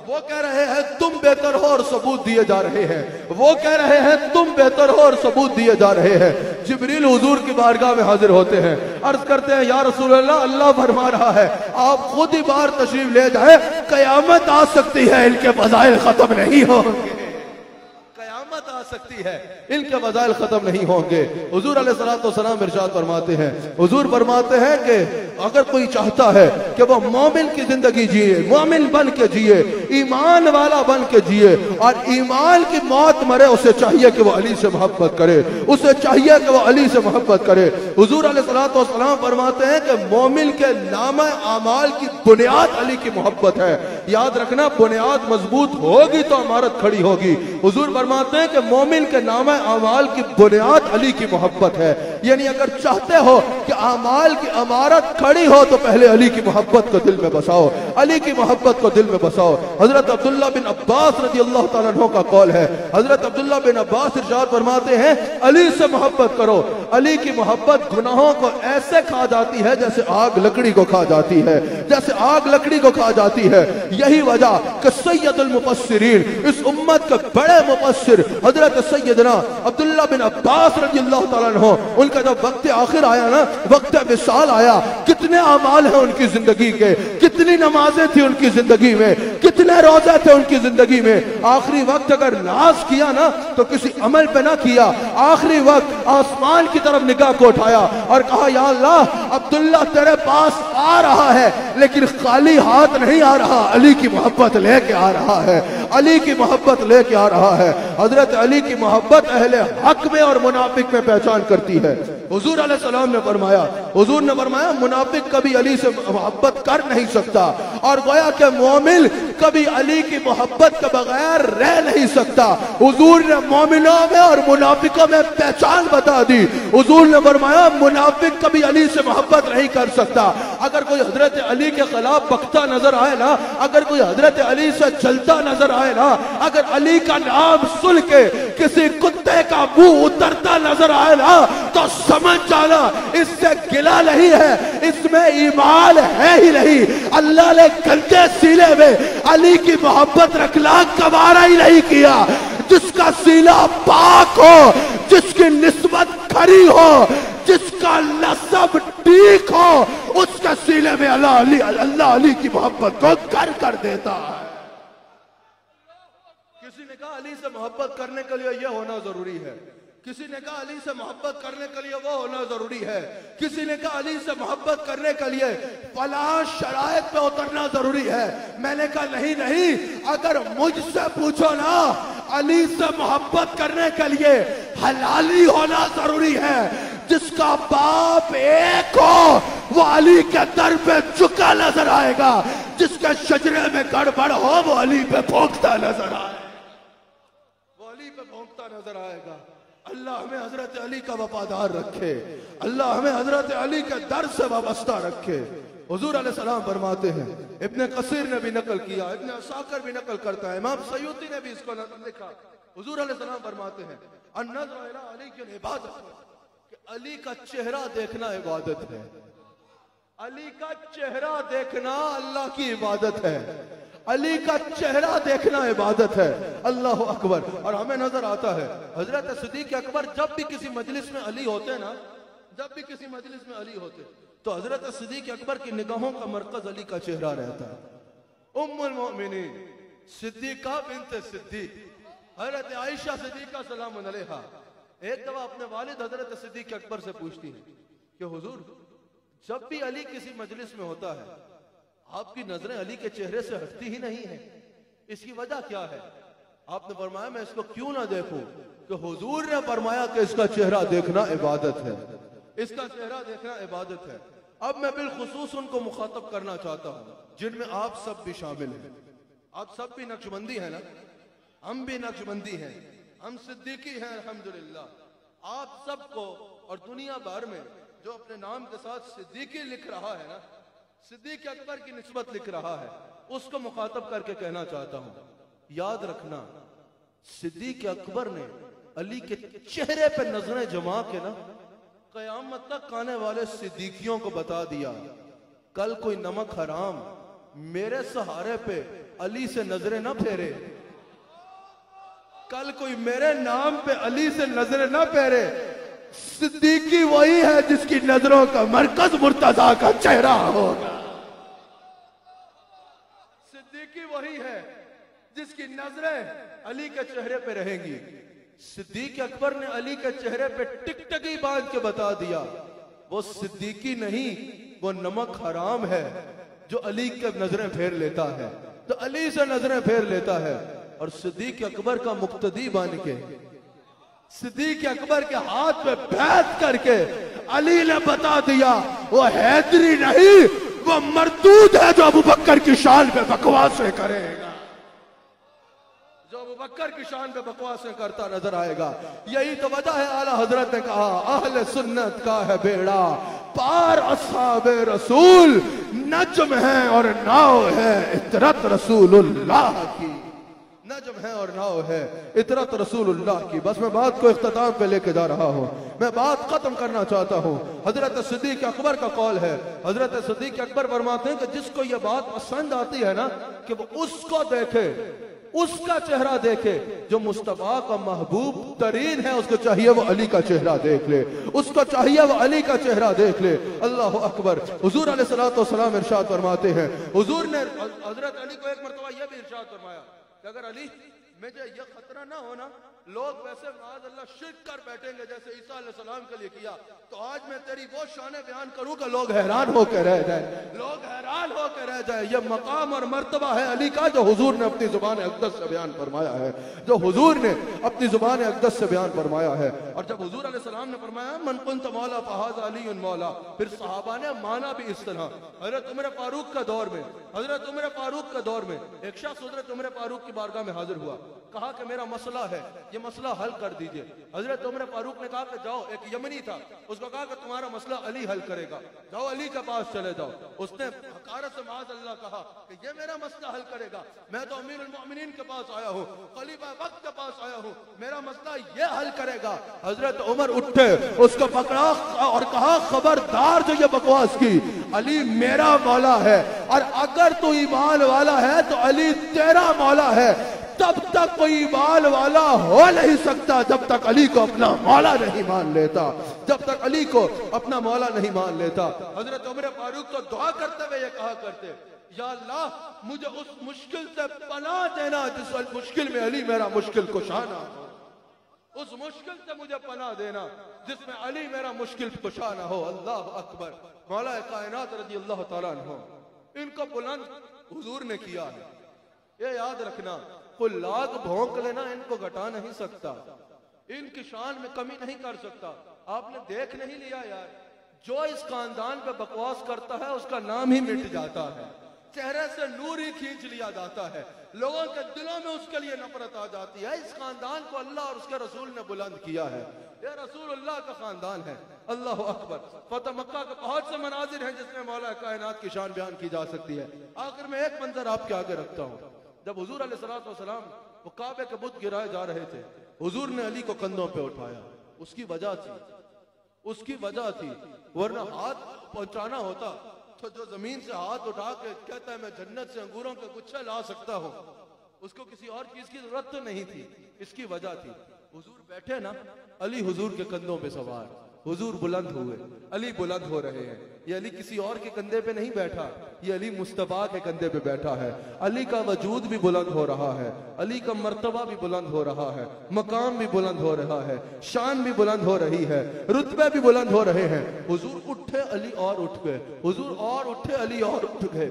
वो कह रहे हैं तुम बेहतर हो और सबूत दिए जा रहे हैं, वो कह रहे हैं तुम बेहतर हो और सबूत दिए जा रहे हैं। जिब्रील हुजूर की बारगाह में हाजिर होते हैं, अर्ज करते हैं या रसूल अल्लाह, अल्लाह फरमा रहा है आप खुद ही बाहर तशरीफ ले जाए, कयामत आ सकती है, इनके फज़ाइल खत्म नहीं होंगे, कयामत आ सकती है, इनके फज़ाइल खत्म नहीं होंगे। हुजूर अलैहिस्सलाम इरशाद फरमाते हैं, हुजूर फरमाते हैं कि अगर कोई चाहता है कि वो मोमिन की जिंदगी जिए, मोमिन बन के जिए, ईमान वाला बन के जिए और ईमान की मौत मरे, उसे चाहिए कि वो अली से मोहब्बत करे, उसे चाहिए कि वो अली से मोहब्बत करे। हुजूर अलैहिस्सलाम फरमाते हैं कि मोमिन के नामा आमाल की बुनियाद अली की मोहब्बत है। याद रखना, बुनियाद मजबूत होगी तो इमारत खड़ी होगी। हुजूर फरमाते हैं कि मोमिन के नामा आमाल की बुनियाद अली की मोहब्बत है। यानी अगर चाहते हो कि आमाल की इमारत खड़ी हो तो पहले अली की मोहब्बत को दिल में बसाओ, अली की मोहब्बत को दिल में बसाओ। हजरत अब्दुल्ला बिन अब्बास रज़ी अल्लाह तआला अन्हु का कौल है, हजरत अब्दुल्ला बिन अब्बास इरशाद फरमाते हैं अली से मोहब्बत करो। अली की मोहब्बत गुनाहों को ऐसे खा जाती है जैसे आग लकड़ी को खा जाती है, जैसे आग लकड़ी को खा जाती है। यही वजह कि सैयदुल मुफस्सिरीन, इस उम्मत के बड़े मुफस्सिर हजरत सैयदना अब्दुल्ला बिन अब्बास रज़ी अल्लाह तआला अन्हु, उनका जब वक्त आखिर आया ना, वक्त विसाल आया, कितने अमाल हैं उनकी जिंदगी के, कितनी नमाजें थी उनकी जिंदगी में, कितने रोजे थे उनकी जिंदगी में। आखिरी वक्त अगर नाज किया ना तो किसी अमल पे ना किया, आखिरी वक्त आसमान की तरफ निगाह को उठाया और कहा या अल्लाह, अब्दुल्ला तेरे पास आ रहा है लेकिन खाली हाथ नहीं आ रहा, अली की मोहब्बत लेके आ रहा है, अली की मोहब्बत लेके आ रहा है। हजरत अली की मोहब्बत अहले हक में और मुनाफिक में पहचान करती है। हुजूर अलैहिस्सलाम ने फरमाया, हुजूर ने फरमाया मुनाफिक कभी अली से मोहब्बत कर नहीं सकता और गोया के मोमिन कभी अली की मोहब्बत के बगैर रह नहीं सकता। हुजूर ने मोमिनों में और मुनाफिकों में पहचान बता दी। हुजूर ने फरमाया मुनाफिक कभी अली से मोहब्बत नहीं कर सकता। अगर कोई हजरत अली के खिलाफ बकता नजर आए ना, अगर कोई हजरत अली से चलता नजर आए ना, अगर अली का नाम सुन के किसी कुत्ते का मुंह उतरता नजर आए ना, तो समझ जाना इससे गिला नहीं है, इसमें ईमान है ही नहीं। अल्लाह ने गंदे सीने में अली की मोहब्बत रखना गवारा ही नहीं किया। जिसका सीना पाक हो, जिसकी निस्बत खरी हो, जिसका नसब ठीक हो, उसके सीने में अल्लाह अली की मोहब्बत को घर कर देता है। किसी ने कहा अली से मोहब्बत करने के लिए यह होना जरूरी है, किसी ने कहा अली से मोहब्बत करने के लिए वो होना जरूरी है, किसी ने कहा अली से मोहब्बत करने के लिए फला शरायत पे उतरना जरूरी है। मैंने कहा नहीं नहीं, अगर मुझसे पूछो ना, अली से मोहब्बत करने के लिए हलाली होना जरूरी है। जिसका बाप एक हो वो अली के दर पे झुका नजर आएगा, जिसके शजरे में गड़बड़ हो वो अली पे भौंकता नजर आए, वो अली पे भौंकता नजर आएगा। अल्लाह हमें हजरत अली का वफादार रखे, अल्लाह हमें हजरत अली के दर से वाबस्ता रखे। हुजूर अलैहिस्सलाम फरमाते हैं, इब्ने कसीर ने भी नकल किया, इब्ने असाकिर भी नकल करता है, इमाम सयूती ने भी इसको लिखा। हुजूर अलैहिस्सलाम फरमाते हैं अन्नज़्र इला अली की इबादत, कि अली का चेहरा देखना इबादत है, अली का चेहरा देखना अल्लाह की इबादत है, अली का चेहरा देखना इबादत है। अल्लाह अकबर। और हमें नजर आता है हजरत सिद्दीक अकबर जब भी किसी मजलिस में अली होते ना, जब भी किसी मजलिस में अली होते तो हजरत सिद्दीक अकबर की निगाहों का मरकज अली का चेहरा रहता है। उम्मुल मोमिनीन सिद्दीका बिन्त सिद्दीक, हजरत आयशा सिद्दीका सलामुन अलैहा एक दफा अपने वालिद हजरत सिद्दीक अकबर से पूछती है कि हुजूर, जब भी अली किसी मजलिस में होता है आपकी नजरें अली के चेहरे से हटती ही नहीं है, इसकी वजह क्या है? आपने फरमाया मैं इसको क्यों ना देखूं, कि हुजूर ने फरमाया कि इसका चेहरा देखना इबादत है, इसका चेहरा देखना इबादत है। अब मैं बिलखुसूस उनको मुखातब करना चाहता हूं जिनमें आप सब भी शामिल हैं। आप सब भी नक्शबंदी है ना, हम भी नक्शबंदी हैं, हम सिद्दीकी हैं अल्हम्दुलिल्लाह। आप सबको और दुनिया भर में जो अपने नाम के साथ सिद्दीकी लिख रहा है ना, सिद्दीक अकबर की निस्बत लिख रहा है, उसको मुखातब करके कहना चाहता हूं, याद रखना सिद्दीक अकबर ने अली के चेहरे पे नजरें जमा के ना कयामत तक आने वाले सिद्दीकियों को बता दिया, कल कोई नमक हराम मेरे सहारे पे अली से नजरें ना फेरे, कल कोई मेरे नाम पे अली से नजरें ना फेरे। सिद्दीकी वही है जिसकी नजरों का मरकज मुर्तजा का चेहरा होगा। सिद्दीकी वही है जिसकी नजरें अली के चेहरे पे रहेंगी। सिद्दीक अकबर ने अली के चेहरे पे टिकटकी बांध के बता दिया, वो सिद्दीकी नहीं, वो नमक हराम है जो अली के नजरें फेर लेता है। तो अली से नजरें फेर लेता है और सिद्दीक अकबर का मुक्तदी बन के, सिद्दीक अकबर के हाथ में बैठ करके अली ने बता दिया, वो हैदरी नहीं, वो मरदूद है जो अबू बकर की शान पे बकवासें करेगा, जो अबू बकर की शान पे बकवासें करता नजर आएगा। यही तो वजह है आला हजरत ने कहा, अहले सुन्नत का है बेड़ा पार अस्हाबे रसूल, नज्म है और नाव है इतरत रसूलुल्लाह की, नज्म है और नाव है इतरत रसूलुल्लाह की। बस मैं बात को इख्तिताम पे लेके जा रहा हूँ, मैं बात खत्म करना चाहता हूँ। हजरत सिद्दीक अकबर का कौल है, हजरत सिद्दीक अकबर फरमाते हैं कि जिसको ये बात पसंद आती है ना कि वो उसको देखे, उसका चेहरा देखे, जो मुस्तफा का महबूब तरीन है, उसको चाहिए वो अली का चेहरा देख ले, उसको चाहिए वो अली का चेहरा देख ले। अल्लाह अकबर। हुजूर अलैहिस्सलातु वस्सलाम इरशाद फरमाते हैं, हुजूर ने हजरत अली को एक मरतबा यह भी इरशाद फरमाया कि अगर अली मुझे यह खतरा ना हो ना, लोग वैसे अल्लाह शिर्क कर बैठेंगे जैसे ईसा अलैहिस्सलाम के लिए किया, तो आज मैं तेरी वो शान बयान करूं कि लोग हैरान होकर रह जाए, लोग हैरान होकर रह जाए। यह मकाम और मर्तबा है अली का जो हुजूर ने अपनी जुबान अक़दस से बयान फरमाया है, जो हुजूर ने अपनी जुबान अक़दस से बयान फरमाया है। और जब हुजूर अलैहिस्सलाम ने फरमाया मन कुंत मौला फहाज़ा अलीयुन मौला, फिर सहाबा ने माना भी इस तरह। हजरत उमर फारूक का दौर में, हजरत उमर फारूक का दौर में एक शख्स हजरत उमर फारूक की बारगाह में हाजिर हुआ, कहा कि मेरा मसला है, ये मसला हल कर दीजिए। हजरत उमर फारूक ने कहा कि जाओ, एक यमनी था, उसको कहा कि तुम्हारा मसला अली हल करेगा, जाओ अली के पास चले जाओ। उसने हकारत से माज़अल्लाह कहा कि ये मेरा मसला हल करेगा, मैं तो अमीरुल मोमिनीन के पास आया हूँ, खलीफा वक्त के पास आया हूँ, मेरा मसला ये हल करेगा। हजरत उमर उठे, उसको पकड़ा और कहा खबरदार जो ये बकवास की, अली मेरा मौला है, और अगर तू ईमान वाला है तो अली तेरा मौला है। तब तक कोई ईमान वाला हो नहीं सकता जब तक अली को अपना मौला नहीं मान लेता, जब तक अली को अपना मौला नहीं मान लेता। हजरत उमर फारूक तो दुआ करते हुए ये कहा करते, या अल्लाह मुझे उस मुश्किल से पनाह देना जिस मुश्किल में अली मेरा मुश्किल कुशा ना हो, उस मुश्किल से मुझे पनाह देना जिसमें अली मेरा मुश्किल कुशा ना हो। अल्लाह अकबर। मौला कायनात रज़ी अल्लाह तआला अन्हु, इनको बुलंद हुजूर ने किया है, ये याद रखना, कोई लाख भौंक लेना इनको घटा नहीं सकता, इनकी शान में कमी नहीं कर सकता। आपने देख नहीं लिया यार, जो इस खानदान पे बकवास करता है उसका नाम ही मिट जाता है, चेहरे से नूर ही खींच लिया जाता है, लोगों के दिलों में उसके लिए नफरत आ जाती है। इस खानदान को अल्लाह और उसके रसूल ने बुलंद किया है, ये रसूलुल्लाह का खानदान है। अल्लाह अकबर। फतह मक्का के बहुत से मनाजिर हैं जिसमें मौला कायनात की शान बयान की जा सकती है। आखिर में एक मंजर आपके आगे रखता हूँ, जब हुजूर अलैहिस्सलातु वस्सलाम वो काबे के बुत गिराए जा रहे थे, हुजूर ने अली को कंधों पे उठाया, उसकी वजह थी, उसकी वजह थी, वरना हाथ पहुंचाना होता तो जो जमीन से हाथ उठा के कहता है मैं जन्नत से अंगूरों के गुच्छे ला सकता हूँ, उसको किसी और चीज की जरूरत तो नहीं थी, इसकी वजह थी हुजूर बैठे ना, अली हुजूर के कंधों पे सवार, हुजूर बुलंद हुए, अली बुलंद हो रहे हैं। ये अली किसी और के कंधे पे नहीं बैठा, ये अली मुस्तफा के कंधे पे बैठा है। अली का वजूद भी बुलंद हो रहा है, अली का मर्तबा भी बुलंद हो रहा है, मकाम भी बुलंद हो रहा है, शान भी बुलंद हो रही है, रुतबे भी बुलंद हो रहे हैं। हुजूर उठे अली और उठ गए, हुजूर और उठे अली और उठ गए,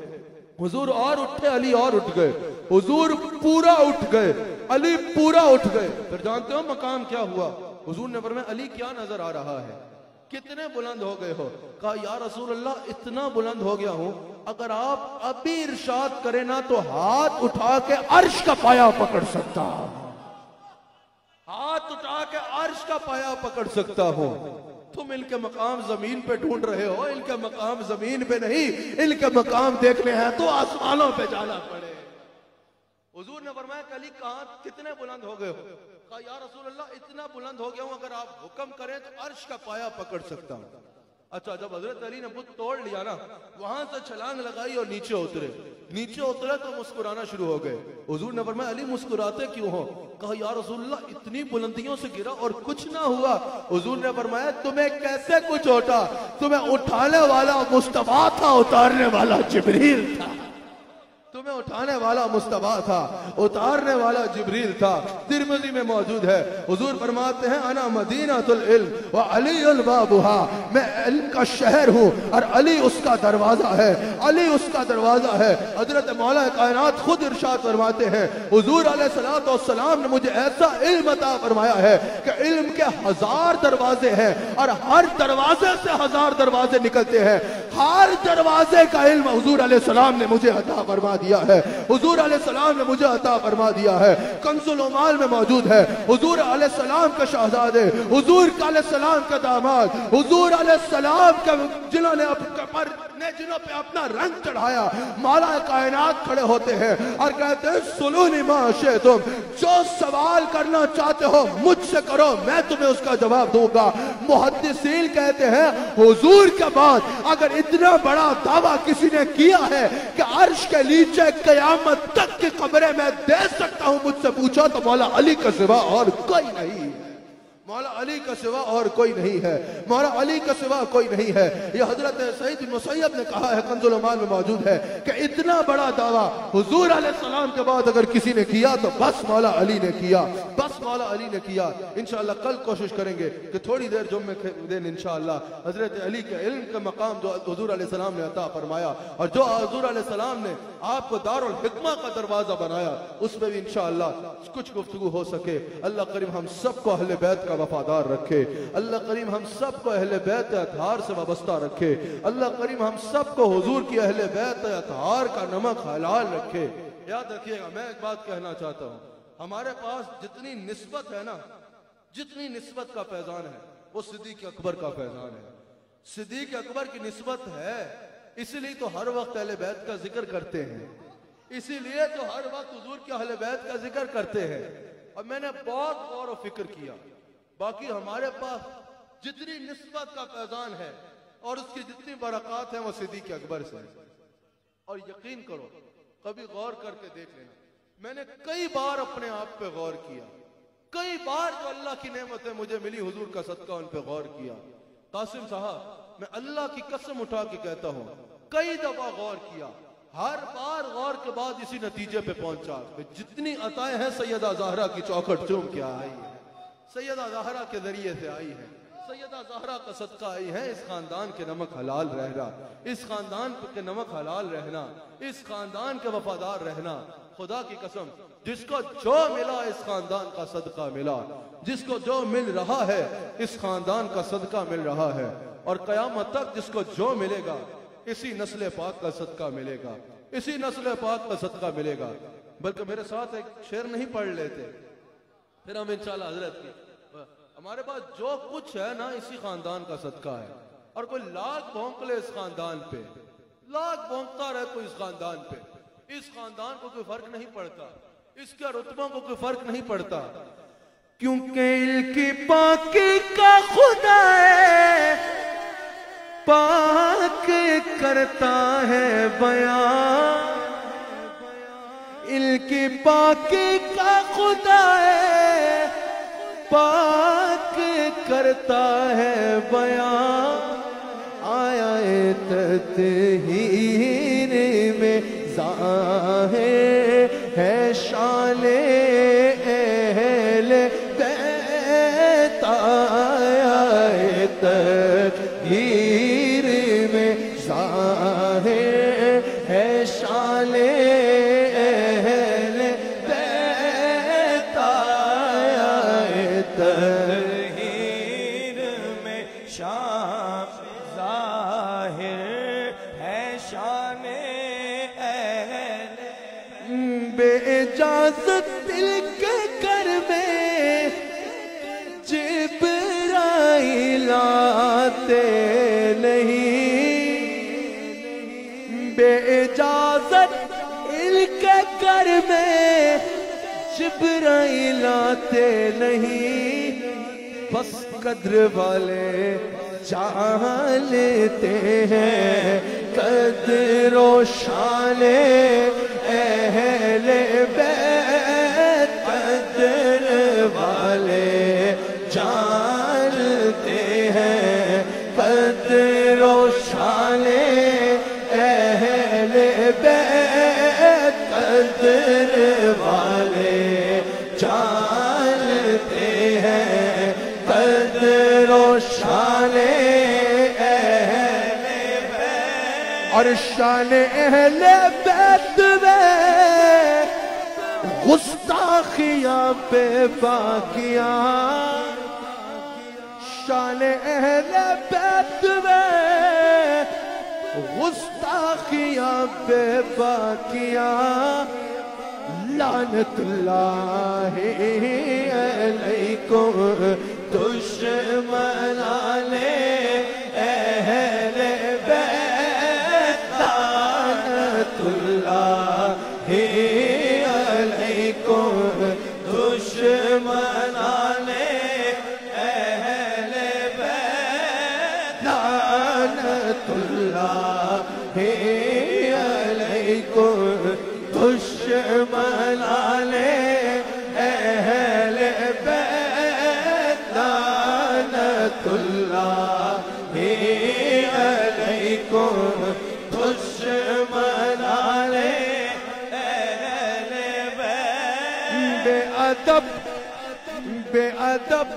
हुजूर और उठे अली और उठ गए, हुजूर पूरा उठ गए, अली पूरा उठ गए। फिर जानते हो मकाम क्या हुआ? हुजूर ने फरमाया अली क्या नजर आ रहा है, कितने बुलंद हो गए हो? कहा या रसूल अल्लाह इतना बुलंद हो गया हूं, अगर आप अभी इरशाद करें ना तो हाथ उठा के अर्श का पाया पकड़ सकता हूं, हाथ उठा के अर्श का पाया पकड़ सकता हूं। तुम इनके मकाम जमीन पे ढूंढ रहे हो, इनके मकाम जमीन पे नहीं, इनके मकाम देखने हैं तो आसमानों पे जाना पड़े। हुजूर ने फरमाया अली कहां कितने बुलंद हो गए हो? कहा या रसूल अल्लाह इतना बुलंद हो गया हूं, अगर आप हुक्म करें तो अर्श का पाया पकड़ सकता हूं। अच्छा, जब हजरत अली ने बुत तोड़ लिया ना, वहां से छलांग लगाई और नीचे उतरे। नीचे उतरे तो मुस्कुराना शुरू हो गए। हुजूर ने फरमाया, अली मुस्कुराते क्यों हो? कहा, या रसूलल्लाह, इतनी बुलंदियों से गिरा और कुछ ना हुआ। हुजूर ने फरमाया, तुम्हें कैसे कुछ होता? तुम्हें उठाने वाला मुस्तफा था, उतारने वाला जिब्रील था। तुम्हें उठाने वाला मुस्तफा था, उतारने वाला जिब्रील था। तिरमिज़ी में मौजूद है, हुजूर फरमाते हैं, अना मदीनतुल इल्म व अली बाबुहा, मैं इल्म का शहर हूँ और अली उसका दरवाजा है। अली उसका दरवाजा है। हजरत मौला कायनात खुद इरशाद फरमाते हैं, हुजूर अलैहिस्सलातु वस्सलाम ने मुझे ऐसा इल्म अता फरमाया है कि इल्म के 1000 दरवाजे हैं और हर दरवाजे से 1000 दरवाजे निकलते हैं। हर दरवाजे का इल्म हुजूर अलैहिस्सलाम ने मुझे अता फरमा दिया है। हुजूर अलैहिस्सलाम ने मुझे अता फरमा दिया है। कंजुल उमाल में मौजूद है, हुजूर अलैहिस्सलाम के शहजादे, हुजूर अलैहिस्सलाम के दामाद, हुजूर अलैहिस्सलाम के जिन्हों पे अपना रंग चढ़ाया, मौला कायनात खड़े होते हैं और कहते हैं, सुलूनी माशे, तुम जो सवाल करना चाहते हो मुझसे करो, मैं तुम्हें उसका जवाब दूंगा। मुहद्दिसीन कहते हैं, हुजूर के बाद अगर इतना बड़ा दावा किसी ने किया है कि अर्श के नीचे कयामत तक की खबरें मैं दे सकता हूं, मुझसे पूछो तो मौला अली का सिवा और कोई नहीं है। मौला अली का सिवा और कोई नहीं है। मौला अली का सिवा कोई नहीं है। ये हजरत सईद बिन मुसय्यब ने कहा है, कंजुल उमाल में मौजूद है, कि इतना बड़ा दावा हुजूर अलैहिस्सलाम के बाद अगर किसी ने किया तो बस मौला अली ने किया, बस मौला अली ने किया। इंशाअल्लाह कल कोशिश करेंगे कि थोड़ी देर जुम्मे के दिन इंशाअल्लाह हजरत अली के इल्म का मकाम जो हुजूर अलैहिस्सलाम ने अता फरमाया और जो हुजूर अलैहिस्सलाम ने आपको दारुल हिकमा का दरवाजा बनाया, उस पर भी इंशाअल्लाह कुछ गुफ्तगू हो सके। अल्लाह करीम हम सबको अहले बैत का वफादार रखे। अल्लाह करीम हम सबको अहले बैत अतहार से वाबस्ता रखे। अल्लाह करीम हम सबको हुजूर की अहले बैत अतहार का नमक हलाल रखे। याद रखिएगा, मैं एक बात कहना चाहता हूँ, हमारे पास जितनी निस्बत है ना, जितनी निस्बत का फैजान है, वो सिद्दीक़ अकबर का फैजान है। सिद्दीक़ अकबर की निस्बत है, इसीलिए तो हर वक्त अहले बैत का जिक्र करते हैं, इसीलिए तो हर वक्त हुजूर के अहले बैत का जिक्र करते हैं। और मैंने बहुत गौर और फिक्र किया, बाकी हमारे पास जितनी निस्बत का फैजान है और उसकी जितनी बरकत है वो सिद्दीक़ अकबर से है। और यकीन करो, कभी गौर करके देख लेना, मैंने कई बार अपने आप पे गौर किया, कई बार जो अल्लाह की नेमतें मुझे मिली हुजूर का सदका उन पे गौर किया। कासिम साहब, मैं अल्लाह की कसम उठा के कहता हूँ, कई दफा गौर किया, हर बार गौर के बाद इसी नतीजे पे पहुंचा, जितनी अताएं हैं सैयदा ज़हरा की चौखट चूम के आई है, सैयदा ज़हरा के जरिए से आई है, सैयदा ज़हरा का सदका आई है। इस खानदान के नमक हलाल रहना, इस खानदान के नमक हलाल रहना, इस खानदान के वफादार रहना। खुदा की कसम, जिसको जो मिला इस खानदान का सदका मिला, जिसको जो मिल रहा है इस खानदान का सदका मिल रहा है। और कयामत तक जिसको जो मिलेगा इसी नस्ल पाक का सदका मिलेगा, इसी नस्ल पाक का सदका मिलेगा। बल्कि मेरे साथ एक शेर नहीं पढ़ लेते, फिर हम इंशाल्लाह हजरत की, हमारे पास जो कुछ है ना इसी खानदान का सदका है। और कोई लाख भौंक ले इस खानदान पे, लाख भौंकता रहे कोई इस खानदान पे, इस खानदान को कोई फर्क नहीं पड़ता, इसके रुतबों को कोई फर्क नहीं पड़ता, क्योंकि इनकी पाकी का खुदा है, पाक करता है बयान, इनकी पाकी का खुदा है, पाक करता है बयान। आया तत्हीर में ज़ाहिर है शाने अहले बैत, आया तत्हीर में ज़ाहिर है शाने अहले बैत, आया तत्हीर में शान ज़ाहिर है शाने अहले। बेइजाज़त दिल के घर में जिब्राइल आते नहीं, बेइजाज़त दिल के घर में जिब्राइल आते नहीं, बस कद्र वाले जानते हैं कदरो शाने अहले बैत कदर वाले जानते हैं कदरो शाने अहले बैत कदर वाले जानते हैं कदरो शाने अहले बैत और शाने अहले बैत में गुस्ताखियां बेबाकियां शाने अहले बैत में गुस्ताखियां बेबाकियां लानतुल्लाहि अलैकुम दुश्मनाने अहले बैत लानतुल्लाहि अलैकुम दुश्मनाने अहले बैत लानतुल्लाहि अलैकुम दुश्मनाने अहले बैत लानतुल्लाहि अलैकुम दुश्मनाने अहले बैत बेअदब बेअदब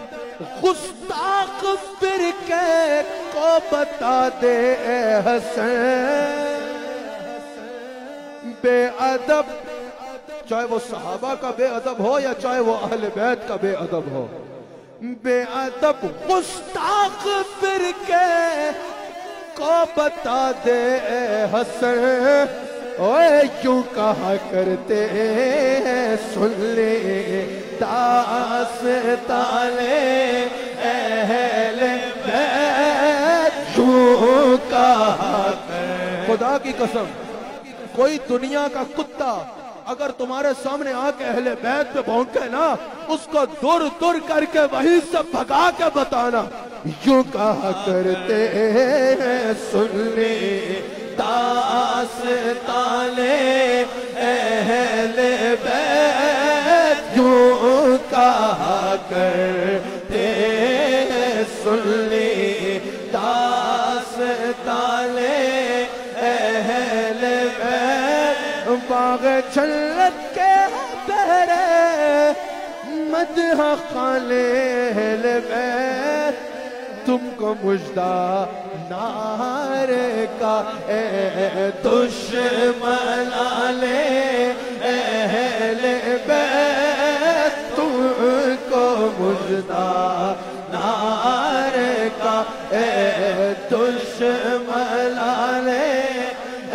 गुस्ताख फिरके को बता दे हसन बेअदब चाहे वो सहाबा का बेअदब हो या चाहे वो अहले बैत का बेअदब हो बेअदब गुस्ताख फिरके को बता दे हसन ओए क्यों कहा करते सुन ले दास्ताने अहले बैत क्यों कहा खुदा की कसम कोई दुनिया का कुत्ता अगर तुम्हारे सामने आके अहले बैत पे भौंके ना उसको दूर दूर करके वहीं से भगा के बताना यूं कहा करते सुन ले दास्ताने अहले बैत यूं कहा करते सुन ले दास्ताने अहले बैत बाग जन्नत के पहरे मदह खाले अहले बैत तुमको मुजदा नारे का दुश्मनाने अहले बैत तुमको मुजदा नारे का दुश्मनाने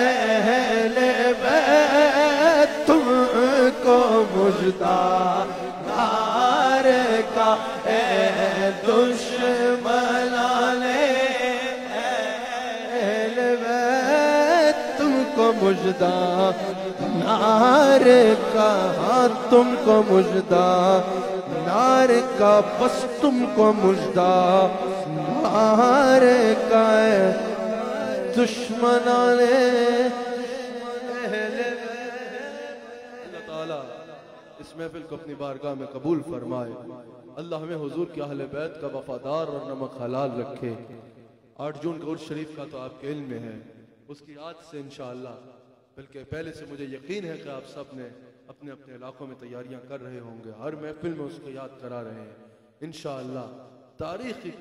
अहले बैत तुमको मुजदा नारे का दुश्मनाने अहले बैत तुमको मुजदा नार का तुमको मुजदा नार का बस तुमको मुजदा नार का दुश्मनाने अल्लाह ताला इस महफिल को अपनी बारगाह में कबूल फरमाए। अल्लाह हमें हुजूर के अहले बैत का वफादार और नमक हलाल रखे। 8 जून का उर्स शरीफ का तो आपके इल्म में है, उसकी याद से इंशाअल्लाह, बल्कि पहले से मुझे यकीन है कि आप सब ने अपने अपने इलाकों में तैयारियां कर रहे होंगे, हर महफिल में उसको याद करा रहे हैं इंशाअल्लाह। तारीख़ी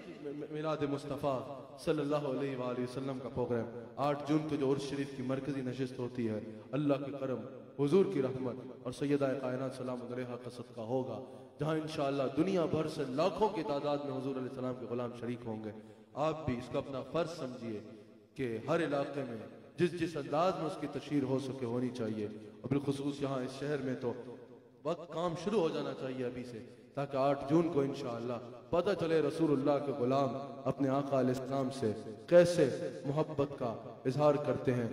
मिलाद मुस्तफ़ा सल्लल्लाहु अलैहि वसल्लम का प्रोग्राम 8 जून को जो उर्स शरीफ की मरकजी नशिस्त होती है, अल्लाह के करम हुजूर की रहमत और सैयदा कायनात सलाम अलैहा का सदका होगा, जहाँ इंशाअल्लाह दुनिया भर से लाखों की तादाद में हुजूर अलैहिस्सलाम के गुलाम शरीक होंगे। आप भी इसका अपना फर्ज समझिए कि हर इलाके में जिस जिस अंदाज में उसकी तशहीर हो सके होनी चाहिए। और बिलखुसूस यहाँ इस शहर में तो वक्त काम शुरू हो जाना चाहिए अभी से, ताकि 8 जून को इंशाअल्लाह पता चले रसूलुल्लाह के गुलाम अपने आका अलैहिस्सलाम से कैसे मोहब्बत का इजहार करते हैं।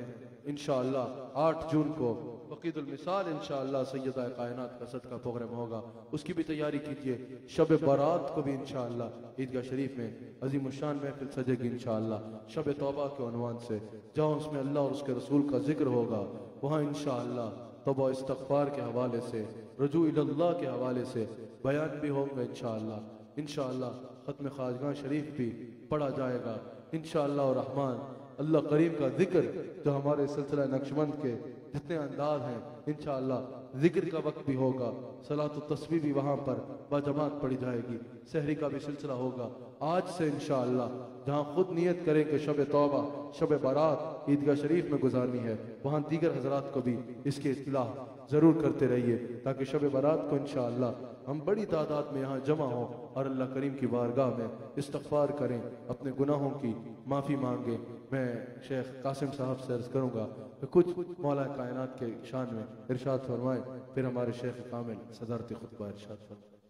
इंशाअल्लाह 8 जून को वक़ीदुल मिसाल इंशाअल्लाह सैयदा कायनात का सदका प्रोग्राम होगा, उसकी भी तैयारी कीजिए। शब बारात को भी इंशाअल्लाह ईदगाह शरीफ में अजीम शान महफिल सजेगी इंशाअल्लाह शब तौबा के उन्वान से, जहाँ उसमें अल्लाह और उसके रसूल का जिक्र होगा, वहाँ इंशाअल्लाह तौबा इस्तग़फ़ार के हवाले से, रुजू इलल्लाह के हवाले से बयान भी होंगे इंशाअल्लाह। इंशाअल्लाह ख़त्म ख़ाजगां शरीफ भी पढ़ा जाएगा इंशाअल्लाह रहमान। अल्लाह करीम का जिक्र जो हमारे सिलसिला नक्शबंद के जितने अंदाज हैं इंशाअल्लाह जिक्र का वक्त भी होगा, सलात व तस्बीह भी वहाँ पर बाजमात पढ़ी जाएगी, सहरी का भी सिलसिला होगा आज से इंशाअल्लाह। जहाँ खुद नियत करें कि शब तौबा शब बारात ईदगाह शरीफ में गुजारनी है, वहाँ दीगर हजरात को भी इसकी इत्तलाह जरूर करते रहिए, ताकि शब बारात को इंशाअल्लाह हम बड़ी तादाद में यहाँ जमा हों और अल्लाह करीम की बारगाह में इस्तग़फ़ार करें, अपने गुनाहों की माफ़ी मांगे। मैं शेख कासिम साहब से अर्ज़ करूँगा कि कुछ मौला कायनात के शान में इरशाद फरमाएं, फिर हमारे शेख कामिल सदारती खुतबा इरशाद फरमाएं।